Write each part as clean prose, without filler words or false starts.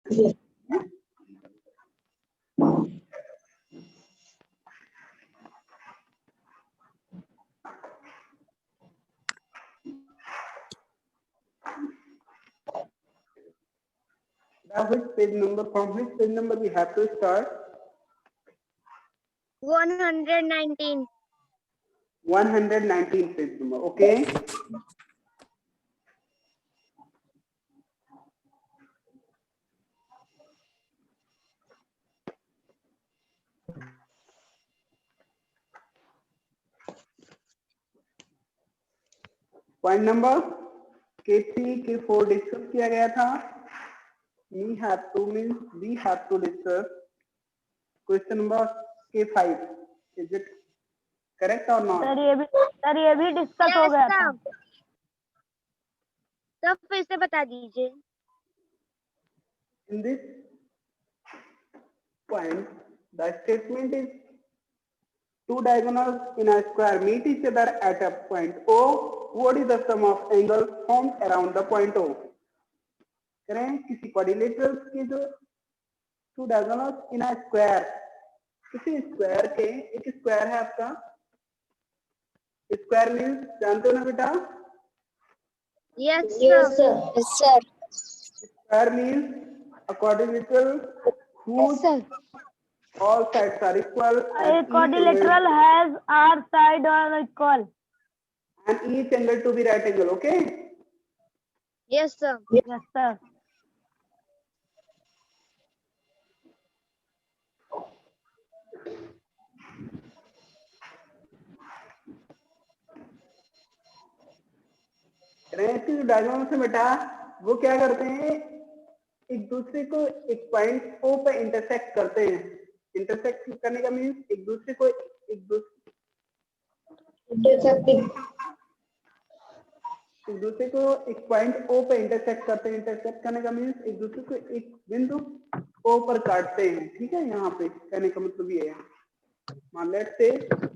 Which page number, from which page number we have to start? 119. 119 page number, okay? Point number K3, K4 discuss किया गया था. We have to means we have to discuss question number K5. Is it correct or not? Sir ये भी discuss हो गया था. तब फिर से बता दीजिए. In this point, the statement is two diagonals in a square meet each other at a point O. What is the sum of angles formed around the point O? करें किसी quadrilateral के जो two diagonals in a square, किसी square के, एक square है आपका, square means जानते हो ना बेटा? Yes sir. Yes sir. Square means a quadrilateral whose all sides are equal A quadrilateral has r side are equal. and each angle to be right angle, okay? Yes sir. Yes sir. जो diagram से बेटा वो क्या करते हैं, एक दूसरे को एक पॉइंट ओ पे इंटरसेक्ट करते हैं. इंटरसेक्ट करने का मीन्स एक दूसरे को एक दूसरे को एक पॉइंट ओ पे इंटरसेक्ट करते हैं. इंटरसेक्ट करने का मीन्स एक दूसरे को एक बिंदु ओ पर काटते हैं. ठीक है, यहाँ पे कहने का मतलब ये है. मान let's say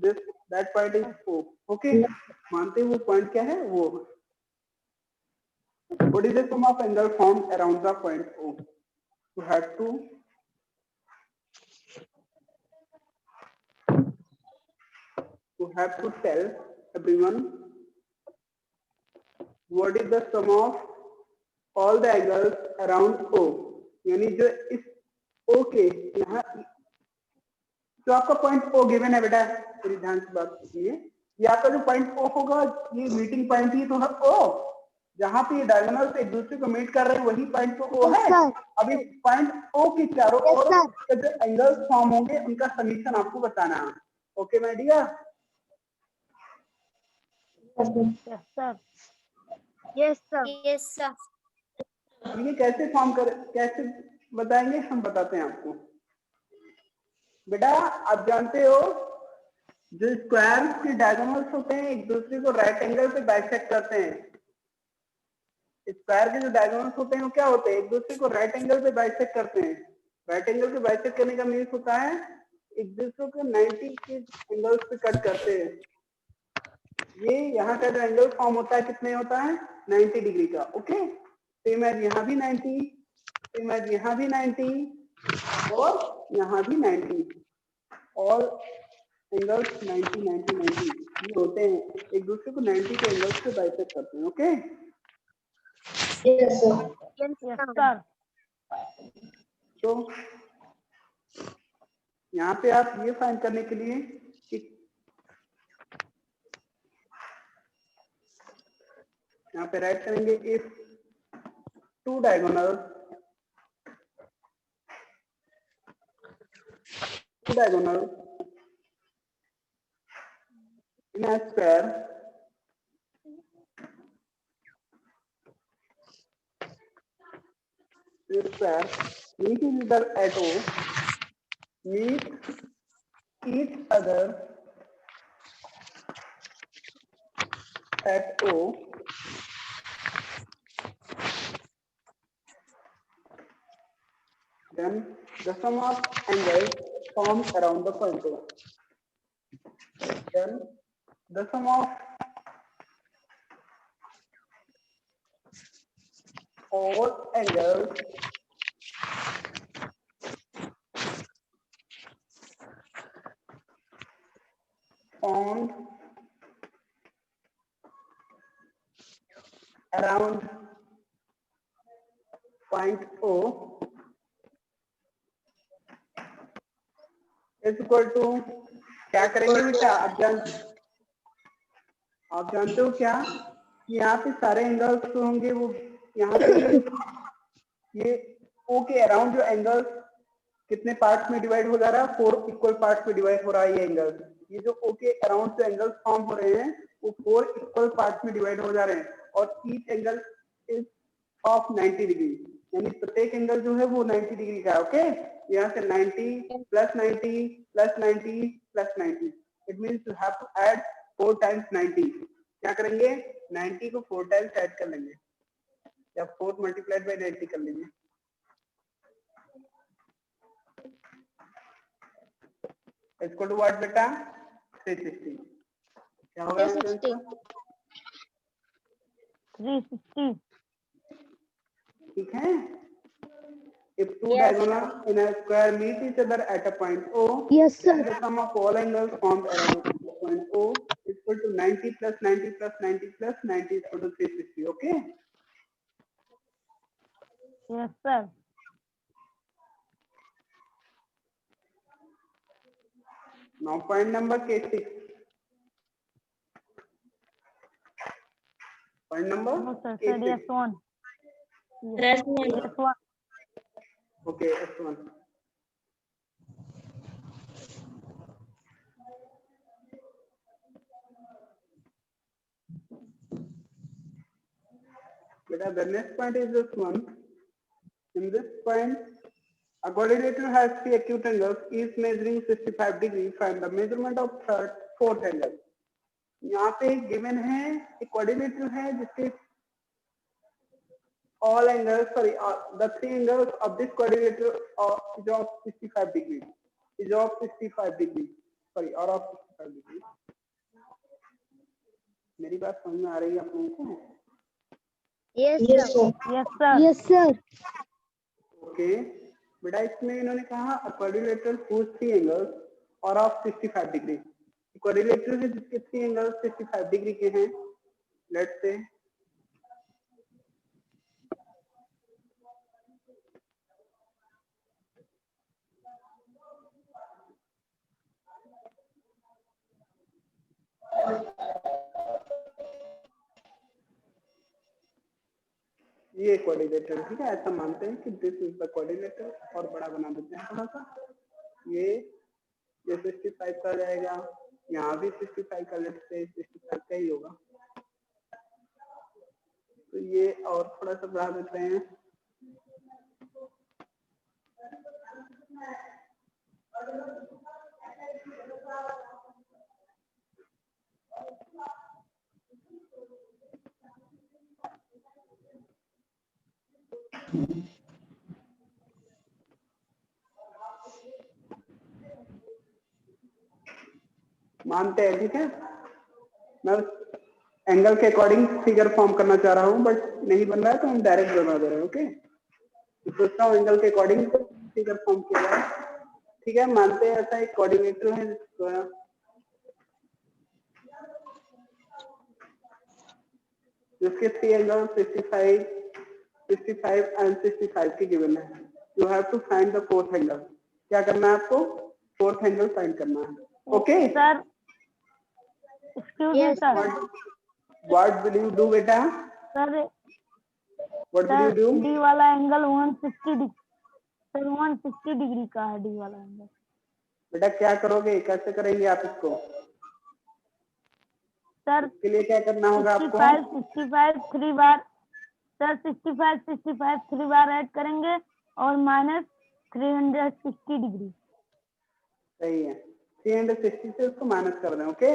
this that point is O, okay. मानते हैं वो पॉइंट क्या है, वो. What is the sum of angle formed around the point O? You have to tell everyone what is the sum of all the angles around O. यानी जो इस O के यहाँ जो आपका पॉइंट O गिवन है बेटा, मेरी ध्यान से बात सुनिए. ये आपका जो पॉइंट O होगा, ये मीटिंग पॉइंट ही तो है O. जहां पे ये डायगोनल से एक दूसरे को मीट कर रहे हैं वही पॉइंट तो O है. अभी पॉइंट O के चारों ओर जो एंगल्स फॉर्म होंगे उनका समीकरण आपको बताना है. Okay my dear? Yes sir. Yes sir. Yes sir. ये कैसे फॉर्म कैसे बताएंगे, हम बताते हैं आपको. बेटा आप जानते हो जो स्क्वायर के डायगोनल्स होते हैं एक दूसरे को राइट एंगल पे बाइसेक्ट करते हैं. स्क्वायर के जो डायगोनल्स होते हैं वो क्या होते हैं, एक दूसरे को राइट एंगल पे बाइसेक्ट करते हैं. राइट एंगल पे बाइसेक्ट करने का मीन्स होता है एक दूसरे को 90 के एंगल्स पे कट करते हैं. ये यहाँ का जो एंगल फॉर्म होता है कितने होता है, 90 डिग्री का. ओके, सेम एज यहाँ भी 90, सेम एज यहाँ भी 90 और यहाँ भी 90. और एंगल्स 90 90 90 ये होते हैं, एक दूसरे को 90 के एंगल्स पे बाइसेक्ट करते हैं. Okay. Yes sir. Yes Yes sir. sir. तो यहाँ पे आप ये फाइंड करने के लिए कि यहाँ पे राइट करेंगे if two diagonal in a square meet each other at O, meet each other at O, then the sum of angles formed around the point O. Then the sum of all angles found around point O is equal to, क्या करेंगे बेटा, आप जानते हो क्या, यहाँ पे सारे एंगल्स जो होंगे वो यहाँ पे ये O के अराउंड जो एंगल्स कितने पार्ट्स में डिवाइड हो जा रहा है, 4 इक्वल पार्ट्स में डिवाइड हो रहा है ये एंगल। ये जो O के अराउंड जो एंगल्स फॉर्म हो रहे हैं वो 4 इक्वल पार्ट्स में डिवाइड हो जा रहे हैं और each angle is of 90 degree, यानी प्रत्येक एंगल जो है वो 90 डिग्री का है। ओके, यहाँ से 90 plus 90 plus 90 plus 90, it means you have to add 4 times 90। क्या करेंगे, 90 को 4 टाइम्स ऐड कर लेंगे या 4 मल्टीप्लाइड बाय 90 कर लेंगे। इसको टू व्हाट बेटा, 360। क्या होगा 360। ठीक है। If two diagonals in a square meet each other at a point O, Yes, sir. then the sum of all angles formed around the point O is equal to 90 plus 90 plus 90 plus 90 is equal to 360. Okay. Yes, sir. Now point number K6. Point number No, sir. K6. Sir, yes, one. Yes, Yes, one. Okay, S1. The next point is this one. In this point, a quadrilateral has 3 acute angles, each measuring 65 degrees. Find the measurement of fourth angle. यहाँ पे given है एक quadrilateral है जिसके all angles, the 3 angles of this quadrilateral is of 65 degrees. Is of 65 degrees. Or of 65 degrees. मेरी बात समझ में आ रही है आप लोगों को? Yes, sir. Yes, sir. Yes, sir. Okay. बेटा इसमें इन्होंने कहा a quadrilateral whose 3 angles are of 65 degree. Quadrilateral है जिसके 3 angles 65 degree के हैं. Let's say ये क्वाड्रिलेटरल, ठीक है, ऐसा मानते हैं कि दिस इज द क्वाड्रिलेटरल, और बड़ा बना देते हैं थोड़ा सा, ये 65 का जाएगा, यहाँ भी 65 का, लेट्स से 65 का ही होगा, तो ये और थोड़ा सा बढ़ा देते हैं, मानते हैं, ठीक है। मैं एंगल के अकॉर्डिंग फिगर फॉर्म करना चाह रहा हूँ, बट नहीं बन रहा है तो हम डायरेक्ट बना दे रहे हैं। ओके, तो सोचता हूँ एंगल के अकॉर्डिंग फिगर फॉर्म किया जाए, ठीक है। मानते हैं ऐसा एक कोऑर्डिनेटर है जिसके 3 एंगल 65 एंड 65 के गिवन है। You have to find the fourth angle. क्या करना है आपको? फोर्थ एंगल फाइंड करना है। Okay sir, excuse me, sir. What will you do बेटा? Sir, What will you do? D वाला एंगल 160 डिग्री, सर 160 डिग्री का है D वाला एंगल। बेटा क्या करोगे, कैसे करेंगे आप इसको? सर इसके लिए क्या करना होगा आपको? 65 3 बार, सर 65 3 बार ऐड करेंगे और माइनस 360 डिग्री। सही है, 360 से उसको माइनस कर दें। Okay,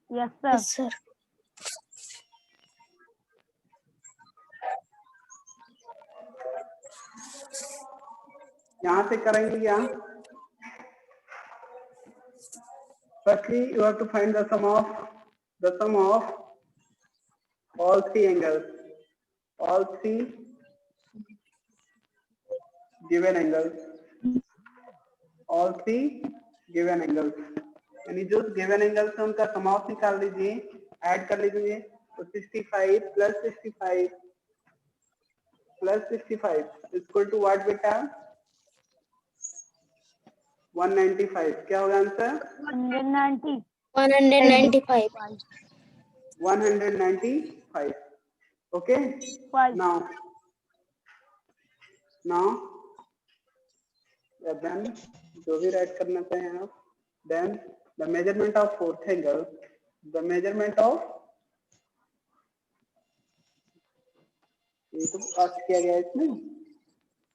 yes sir. Yes, sir. यहाँ से करेंगे क्या? Firstly, you have to find the sum of all 3 angles, all 3 given angles, all 3 given angles. यानी जो गिवन एंगल से उनका सम ऑफ निकाल लीजिए, ऐड कर लीजिए। तो 65 plus 65 plus 65 equal to what बेटा? 195। क्या होगा आंसर? 190 195. 195। ओके, नाउ देन जो भी राइट करना चाहें आप, then the measurement of fourth angle, the measurement of, ये तो आज किया गया है इसमें,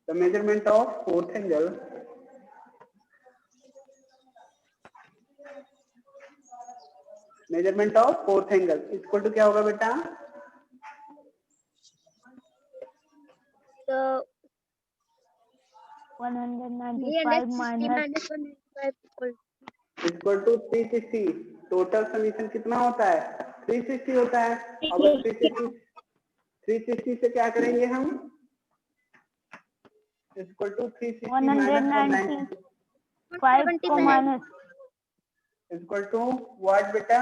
the measurement of fourth angle equal to क्या होगा बेटा? So 195 minus 195 equal to 360। Total summation कितना होता है? 360 होता है। अब 360 से क्या करेंगे हम? इक्वल टू 360 माइनस 195 को माइनस इक्वल टू व्हाट बेटा?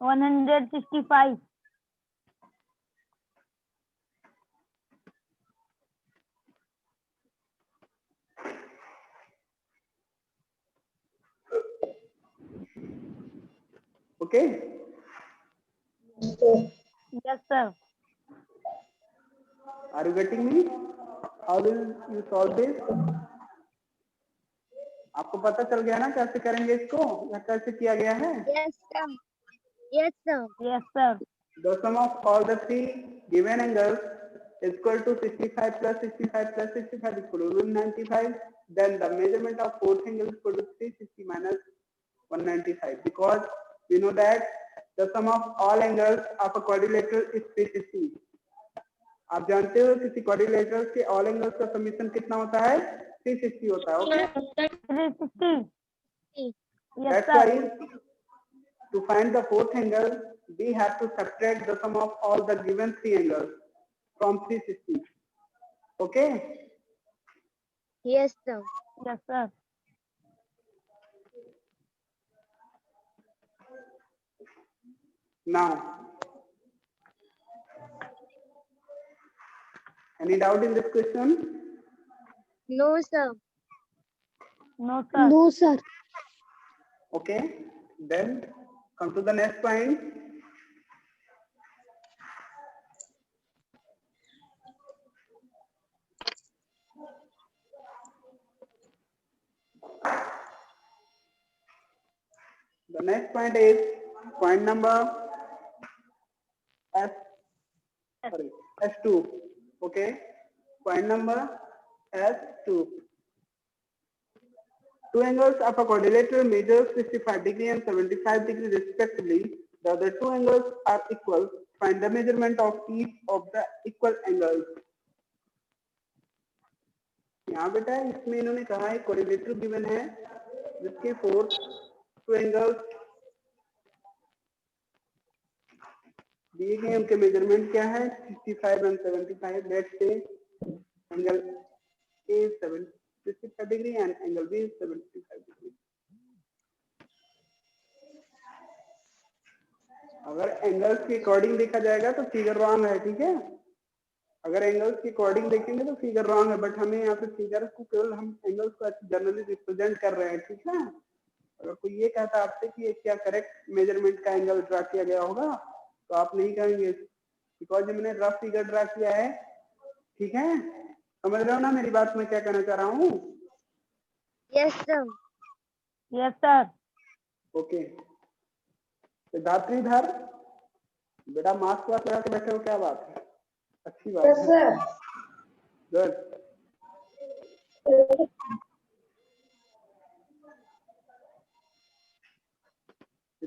165। Okay, yes sir. Are you getting me? How will you solve this? आपको पता चल गया ना कैसे करेंगे इसको, या कैसे किया गया है? Yes, sir. Yes, sir. Yes sir. The sum of all the three given angles is equal to 65 plus 65 plus 65 equal to 195. Then the measurement of fourth angle is equal to 360 minus 195, because we know that the sum of all angles of a quadrilateral is 360. आप जानते हो किसी quadrilateral के all angles का summation कितना होता है? 360 होता है। Okay, 360। Yes that's sir. why to find the fourth angle, we have to subtract the sum of all the given three angles from 360. Okay? Yes, sir. Yes sir. Now, any doubt in this question? No, sir. No sir. No, sir. Okay, then come to the next point. The next point is point number S2. Okay, point number S2. Two angles of a quadrilateral measure 65 degree and 75 degree respectively. The other two angles are equal. Find the measurement of each of the equal angles. यहाँ बेटा इसमें इन्होंने कहा है quadrilateral given है जिसके fourth two angles दिए गए, उनके मेजरमेंट क्या है? 65 and 75. Let's say angle A is 65 degree and angle B is 75 degree. अगर एंगल्स के अकॉर्डिंग देखा जाएगा तो फिगर रॉन्ग है, ठीक है? अगर एंगल्स के अकॉर्डिंग देखेंगे तो फिगर रॉन्ग है, बट हमें यहाँ पे फिगर को केवल हम एंगल्स को जनरली रिप्रेजेंट कर रहे हैं, ठीक है? अगर कोई ये कहता आपसे कि ये क्या करेक्ट मेजरमेंट का एंगल ड्रा किया गया होगा तो आप नहीं कहेंगे, बिकॉज मैंने रफ फिगर ड्रा किया है, ठीक है? समझ रहे हो ना मेरी बात, मैं क्या कहना चाह रहा हूँ? Yes, sir. Yes sir. Okay, Siddharthdhar बेटा मास्क क्लास लगा के बैठे हो, क्या बात है? अच्छी बात है। Good.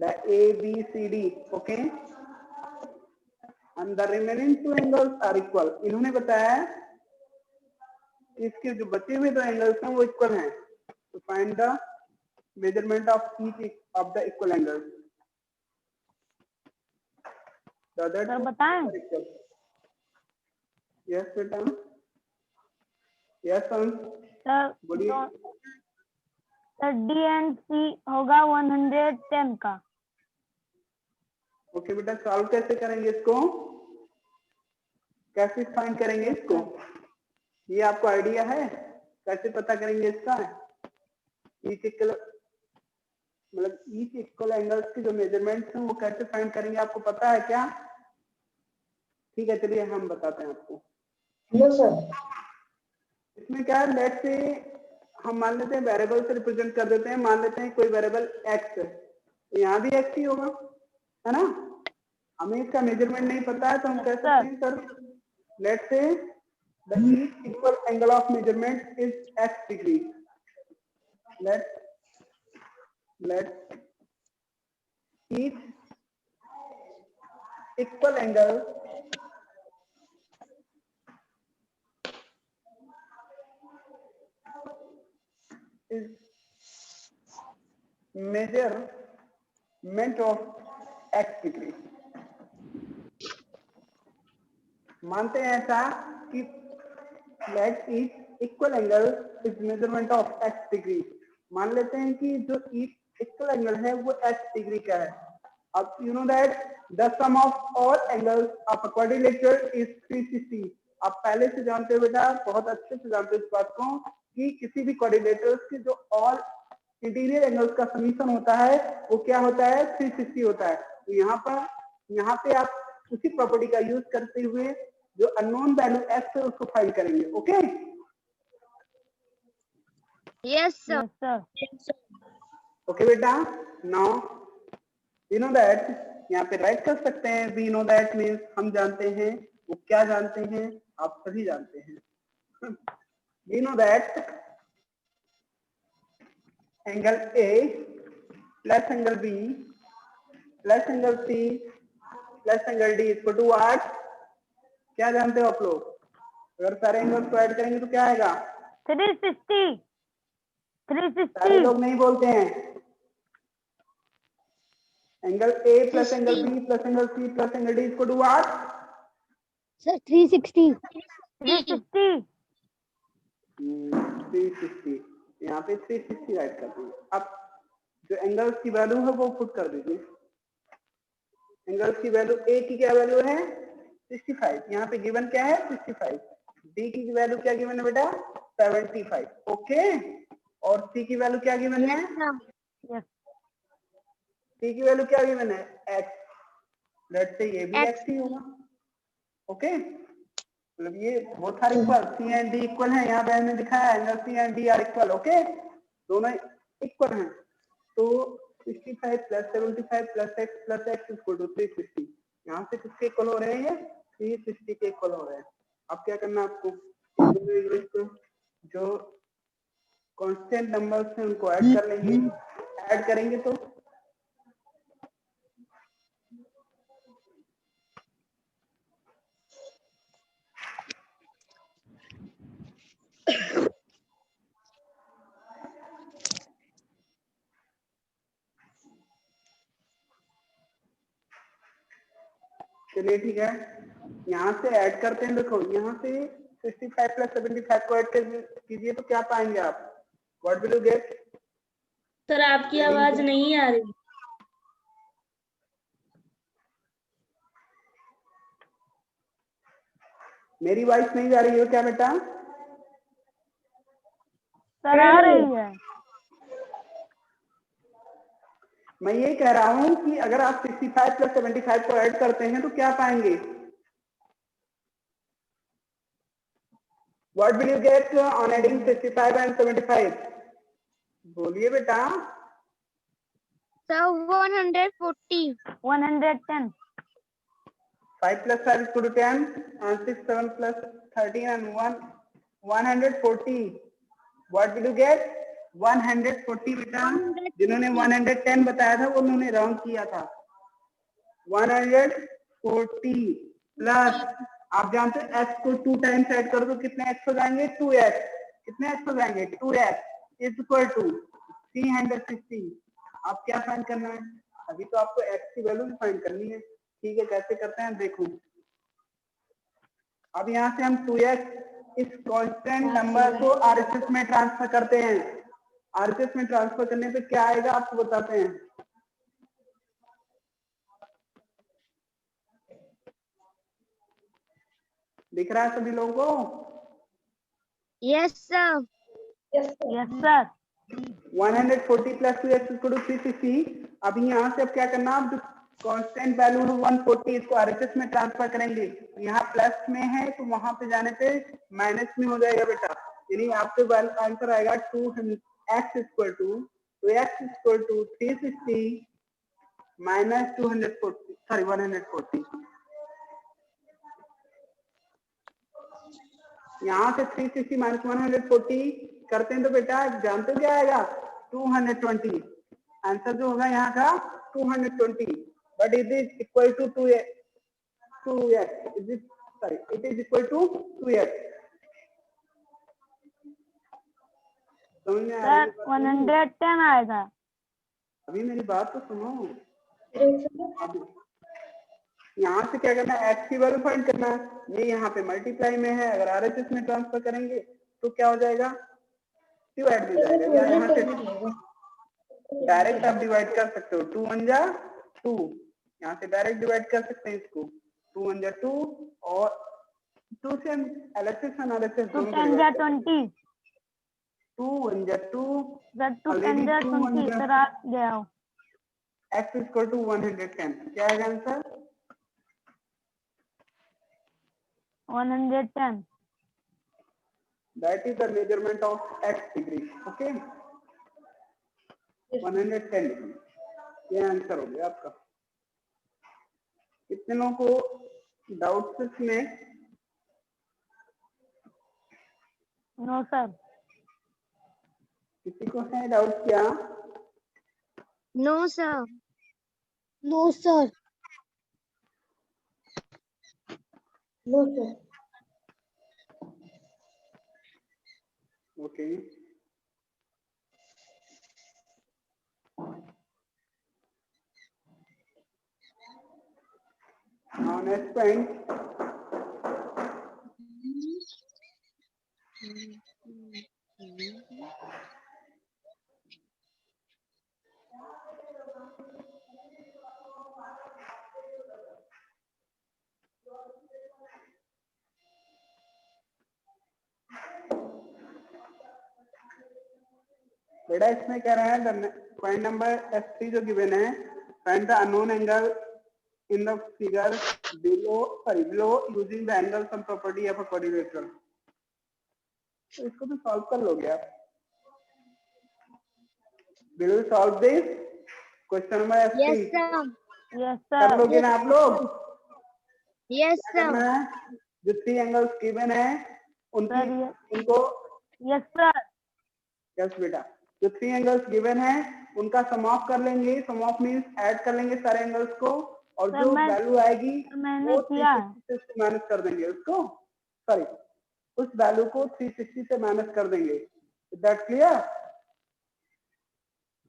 A, B, C, D, okay? And the remaining two angles are equal. इन्होंने बताया इसके जो बचे हुए दो एंगल्स हैं वो इक्वल हैं, तो find the measurement of each of the equal angles. Sir बताएं? यस बेटा, yes sir sir D and C होगा 110 का। ओके बेटा, सॉल्व कैसे करेंगे इसको, कैसे फाइंड करेंगे इसको, ये आपको आइडिया है कैसे पता करेंगे इसका? ईच इक्वल मतलब ईच इक्वल एंगल्स की जो मेजरमेंट्स हैं वो कैसे फाइंड करेंगे, आपको पता है क्या? ठीक है, चलिए हम बताते हैं आपको। Yes sir. इसमें क्या है, लेट से हम मान लेते हैं वेरिएबल से रिप्रेजेंट कर देते हैं, मान लेते हैं कोई वेरिएबल x है, तो यहाँ भी x ही होगा, है ना? हमें इसका मेजरमेंट नहीं पता है तो हम कह सकते हैं सर लेट से the each equal angle of measurement is x degree. let each equal angle is measurement of x degree। मानते हैं ऐसा कि let each equal angle is measurement of x degree। मान लेते हैं कि जो each equal angle है वो x डिग्री का है। अब you know that the sum of all angles of a quadrilateral is 360। आप पहले से जानते हो बेटा, बहुत अच्छे से जानते हो इस बात को कि किसी भी क्वाड्रिलेटरल्स के जो ऑल इंटीरियर एंगल्स का समीशन होता है वो क्या होता है, 360 होता है। तो यहाँ पे आप उसी प्रॉपर्टी का यूज करते हुए जो अननोन वैल्यू x है उसको फाइंड करेंगे। Okay Yes, sir. Yes sir. Okay बेटा, नाउ वी नो दैट, यहाँ पे राइट कर सकते हैं वी नो दैट मीन्स हम जानते हैं, वो क्या जानते हैं, आप सभी जानते हैं। We know that angle A plus angle B plus angle C plus angle D equal to what? क्या जानते हो आप लोग? अगर सारे एंगल्स को ऐड करेंगे तो क्या आएगा? 360। सारे लोग नहीं बोलते हैं। Angle A plus angle B plus angle C plus angle D equal to what? Sir, 360. 360। 360। यहाँ पे 360 राइट कर देंगे। अब जो एंगल्स की वैल्यू है वो पुट कर दीजिए। एंगल्स की वैल्यू ए की क्या वैल्यू है? 65। यहाँ पे गिवन क्या है? 65। डी की वैल्यू क्या गिवन है बेटा? 75। ओके, और सी की वैल्यू क्या गिवन है? यस। सी की वैल्यू क्या गिवन है? x। लेट्स से ये भी X। x ही होगा। ओके, मतलब ये both are equal, C and D equal है। यहाँ पे हमने दिखाया angle C and D are equal. Okay, दोनों इक्वल हैं। तो 65 plus 75 plus x equal to 360। यहाँ से किसके इक्वल हो रहे हैं? 360 के इक्वल हो रहे हैं। अब क्या करना है आपको? जो कांस्टेंट नंबर्स हैं उनको ऐड कर लेंगे। ऐड करेंगे तो चलिए ठीक है, यहाँ से ऐड करते हैं। देखो यहाँ से 65 प्लस 75 को ऐड कीजिए तो क्या पाएंगे आप? What will you get? Sir आपकी आवाज नहीं आ रही। मेरी वॉइस नहीं जा रही है क्या बेटा? सर आ रही है। मैं ये कह रहा हूँ कि अगर आप 65 प्लस 75 को ऐड करते हैं तो क्या पाएंगे? What will you get on adding 65 and 75? बोलिए बेटा। Sir, 140. 110। 5 plus 5 is equal to 10 and 6, 7 plus 13 and 140. What will you get? 140 बेटा। जिन्होंने 110 बताया था वो उन्होंने रॉन्ग किया था। 140 प्लस, आप जानते हैं x को 2 टाइम्स ऐड कर दो कितने x हो जाएंगे? 2x। कितने x हो जाएंगे? 2x is equal to 360। आप क्या फाइंड करना है? अभी तो आपको x की वैल्यू फाइंड करनी है। ठीक है, कैसे करते हैं देखो। अब यहाँ से हम 2x इस कांस्टेंट नंबर को आरएचएस में ट्रांसफर करते हैं। RHS में ट्रांसफर करने पे क्या आएगा आपको बताते हैं। दिख रहा है सभी लोगों को? Yes, sir. Yes sir. 140 plus 2x equal to 360। अभी यहाँ से अब क्या करना, आप जो कांस्टेंट वैल्यू 140 इसको RHS में ट्रांसफर करेंगे। यहाँ प्लस में है तो वहां पे जाने पे माइनस में हो जाएगा बेटा, यानी आपके आंसर आएगा 2x equal to 360 minus 240 sorry 140। यहाँ से 360 माइनस 140 करते हैं तो बेटा जानते हो क्या आएगा, 220। आंसर जो होगा यहाँ का 220, but it is equal to 2x it is equal to 2x। समझ में आ रही सर है? 110 आएगा। अभी मेरी बात तो सुनो। अभी यहाँ से क्या करना है, एक्स की वैल्यू फाइंड करना है। ये यहाँ पे मल्टीप्लाई में है, अगर RHS में ट्रांसफर करेंगे तो क्या हो जाएगा, डिवाइड में जाएगा, या यहाँ से डायरेक्ट आप डिवाइड कर सकते हो। 2 1 जा 2, यहाँ से डायरेक्ट डिवाइड कर सकते हैं इसको। 2 1 जा 2 और 2 से हम LHS और RHS 2 दोनों को 10 डिवाइड जा कर सकते 20। हैं। 2 1 जा 2 सर 2 ऑलरेडी 10 जा 2 1 20 जा सर आप गया हो। x equal to 110। क्या आएगा answer, 110। that is the measurement of x degree, okay 110 degree. ये आंसर हो गया आपका। कितने लोगों को डाउट्स इसमें? No sir. किसी को है डाउट क्या? No, sir. No, sir. No sir. Okay now next point, बेटा इसमें कह रहा है पॉइंट नंबर S3 जो गिवन है, find the unknown angle in the figure below using the angle sum property of a quadrilateral. तो इसको तो सॉल्व कर लोगे आप। Will you solve this question number S3? Yes, sir. Yes कर sir. लोगे ना आप लोग? Yes, क्या sir. करना है, जो 3 एंगल्स गिवन है उनकी सर ये उनको यस सर। यस बेटा, जो 3 एंगल्स गिवन है उनका सम ऑफ कर लेंगे। सम ऑफ मींस ऐड कर लेंगे सारे एंगल्स को, और सर जो मैं वैल्यू आएगी मैंने वो किया है। 360 से माइनस कर देंगे उसको, सॉरी उस वैल्यू को 360 से माइनस कर देंगे। Is that clear?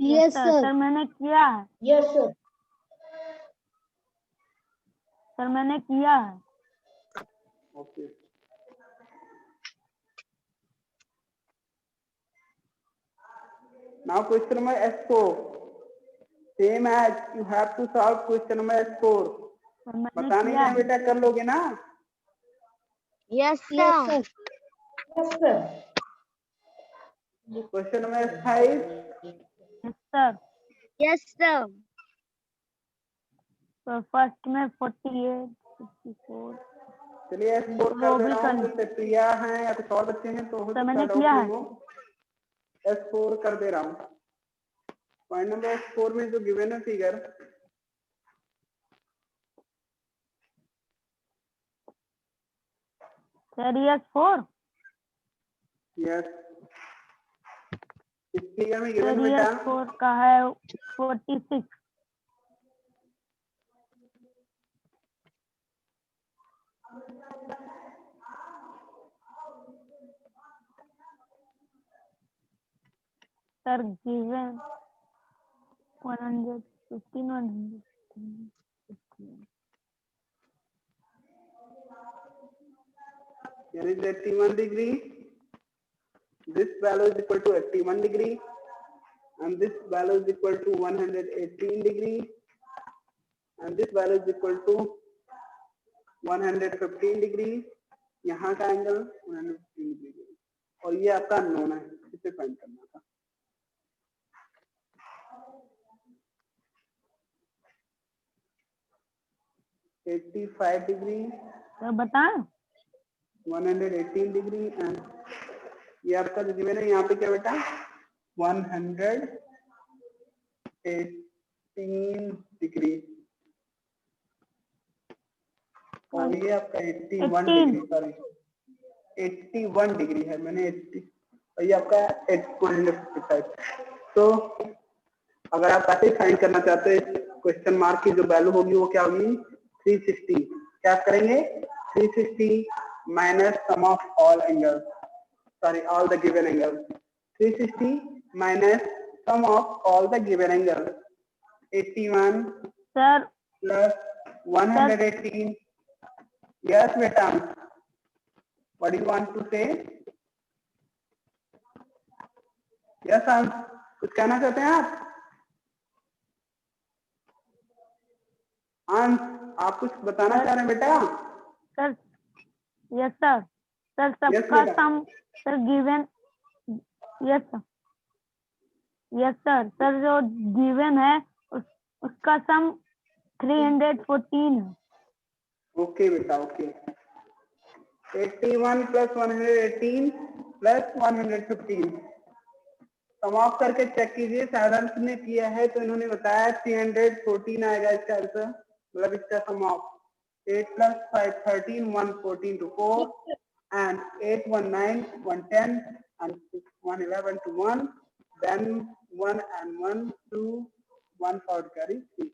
Yes, sir. sir. Sir मैंने किया है। Yes sir. सर मैंने किया है। Okay now question number S4, same as you have to solve question number S4। Sir मैंने बता नहीं किया रहे है। बेटा, कर लोगे ना? Yes, sir. Yes sir. Question number S5, yes sir. Yes, sir. तो फर्स्ट में 48 54। चलिए S4 वो कर दे भी रहा कर हूँ। जैसे प्रिया हैं या कुछ और बच्चे हैं तो हो सर सकता मैंने है डाउट किया नहीं है। हो। S4 कर दे रहा हूँ। पॉइंट नंबर S4 में जो गिवन है फिगर, सर यस 4। यस इस फिगर में सर गिवन बेटा यस 4 का है 46। Sir given 115 115। यानी 81 degree, this value is equal to 81 degree, and this value is equal to 118 degree, and this value is equal to 115 degree. यहाँ का angle 115 degree और ये आपका अननोन है, इसे फाइंड करना था। $85 डिग्री, तो बताएं 118 डिग्री एंड ये आपका जो गिवन है यहाँ पे क्या बेटा 118 डिग्री और ये आपका 81 डिग्री, सॉरी 81 डिग्री है, मैंने 80 और ये आपका 155। तो अगर आप ऐसे फाइंड करना चाहते हैं क्वेश्चन मार्क की जो वैल्यू होगी वो क्या होगी 360। क्या आप करेंगे 360 minus sum of all angles, sorry all the given angles, 360 minus sum of all the given angles, 81 sir plus 118। Yes बेटा, व्हाट यू वांट टू से? यस अंश, कुछ कहना चाहते हैं आप? अंश, आप कुछ बताना चाह रहे हैं बेटा? Sir yes sir, sir Yes, सबका बेटा। Sum sir given, yes sir, yes sir, sir जो गिवन है उसका सम 314 है। ओके बेटा, okay. 81 plus 118 plus 115 sum of करके चेक कीजिए, शायद अंश ने किया है तो इन्होंने बताया 314 आएगा इसका आंसर, मतलब इसका सम of 8 plus 5 13 114 to 4 and 8 1 9 110 and 6 1 11 to 1, then 1 and 1 2 1 forward carry 3.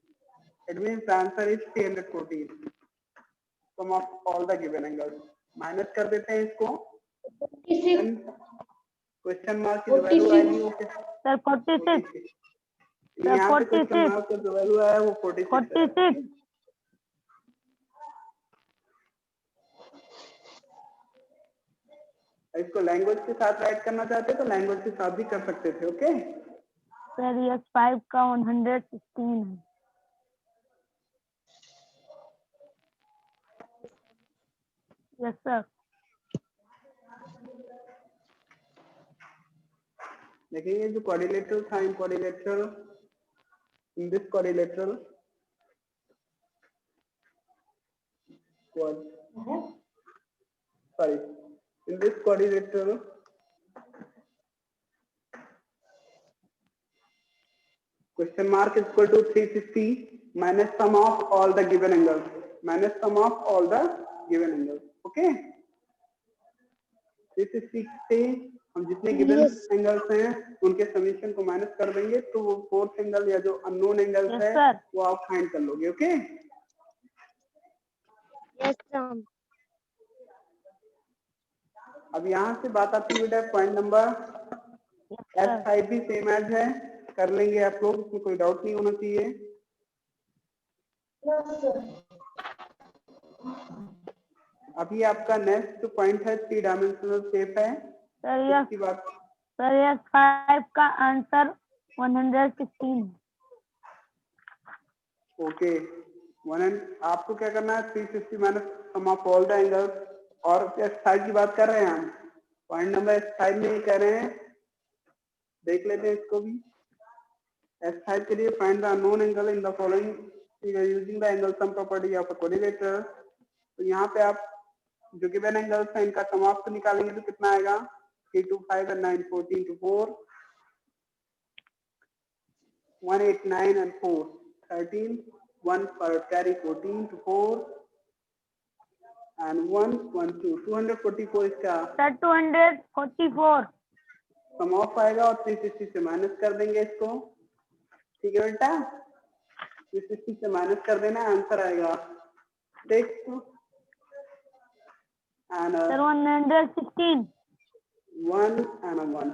It means the answer is 314. Sum of all the given angles. Minus कर देते हैं इसको, क्वेश्चन मार्क की जो वैल्यू आएगी वो सर 46, यहाँ पे क्वेश्चन मार्क का जो वैल्यू आया वो 46। इसको लैंग्वेज के साथ राइट करना चाहते तो लैंग्वेज के साथ भी कर सकते थे। ओके सर यस 5 का 116 है। यस सर, देखिए ये जो क्वाड्रिलेटरल था, इन quadrilateral, in this quadrilateral sorry, in this quadrilateral question mark is equal to 360 minus sum of all the given angles, minus sum of all the given angles. Okay, 360 से हम जितने given angles हैं उनके summation को minus कर देंगे तो वो फोर्थ एंगल या जो अननोन एंगल्स है वो आप फाइंड कर लोगे। Okay yes sir. अब यहाँ से बात आती है बेटा पॉइंट नंबर S5 भी सेम एज है, कर लेंगे आप लोग, उसमें कोई डाउट नहीं होना चाहिए। अभी आपका नेक्स्ट पॉइंट है 3 डायमेंशनल शेप है। इसकी बात सर यस 5 का आंसर 116। ओके, आपको क्या करना है 360 minus sum of all the angles, और S5 की बात कर रहे हैं हम, पॉइंट नंबर S5 में ही कह रहे हैं, देख लेते हैं इसको भी। S5 के लिए find the unknown angle in the following using the angle sum property of a quadrilateral. तो यहाँ पे आप जो गिवन एंगल्स हैं इनका सम ऑफ निकालेंगे तो कितना आएगा 3 to 5 and 9 14 to 4 1 8 9 and 4 13 1 per carry 14 to 4 and 1 1 2 244 इसका सर 244 सम ऑफ आएगा और 360 से माइनस कर देंगे इसको। ठीक है बेटा, 360 से माइनस कर देना, आंसर आएगा 6 and sir 116 1 and a 1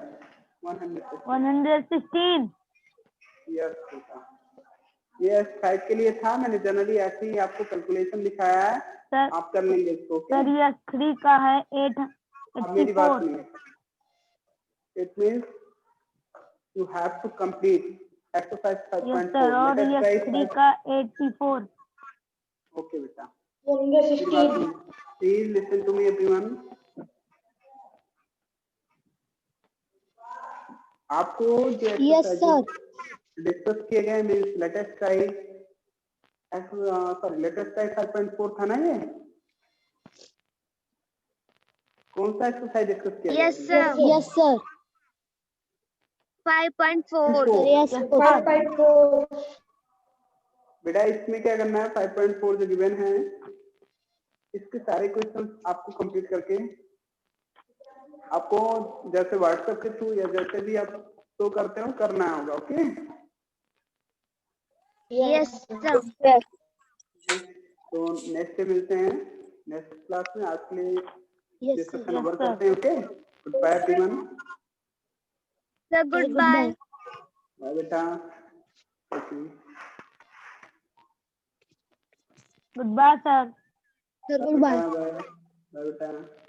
116। Yes बेटा, ये S5 के लिए था, मैंने जनरली ऐसे ही आपको कैलकुलेशन दिखाया है, सर आप कर लेंगे इसको। सर ये 3 का है अब मेरी बात 884। सुनिए, it means you have to complete exercise Yes, sir. 5.4. और Let us yes, try 3 का 84. Okay, बेटा. Yes, मेरी बात सुनो. Please listen to me, everyone. आपको जो एक्सरसाइज डिस्कस किए गए means latest try sorry latest try 5.4 था ना ये. कौन सा एक्सरसाइज डिस्कस किया Yes, गया? sir. Yes, sir. 5.4. Yes, Yes, sir. sir. 5.4. बेटा इसमें क्या करना है? 5.4 जो गिवन है इसके सारे क्वेश्चन आपको कंप्लीट करके आपको जैसे व्हाट्सएप के थ्रू या जैसे भी आप शो करते हो करना होगा. ओके. Yes, sir. तो नेक्स्ट मिलते हैं नेक्स्ट क्लास में. आज के लिए Yes, discussion Yes, over sir. करते हैं. Okay. Good bye everyone. Sir, goodbye. Bye बेटा. Okay. Goodbye, sir. Sir, goodbye. Bye बेटा.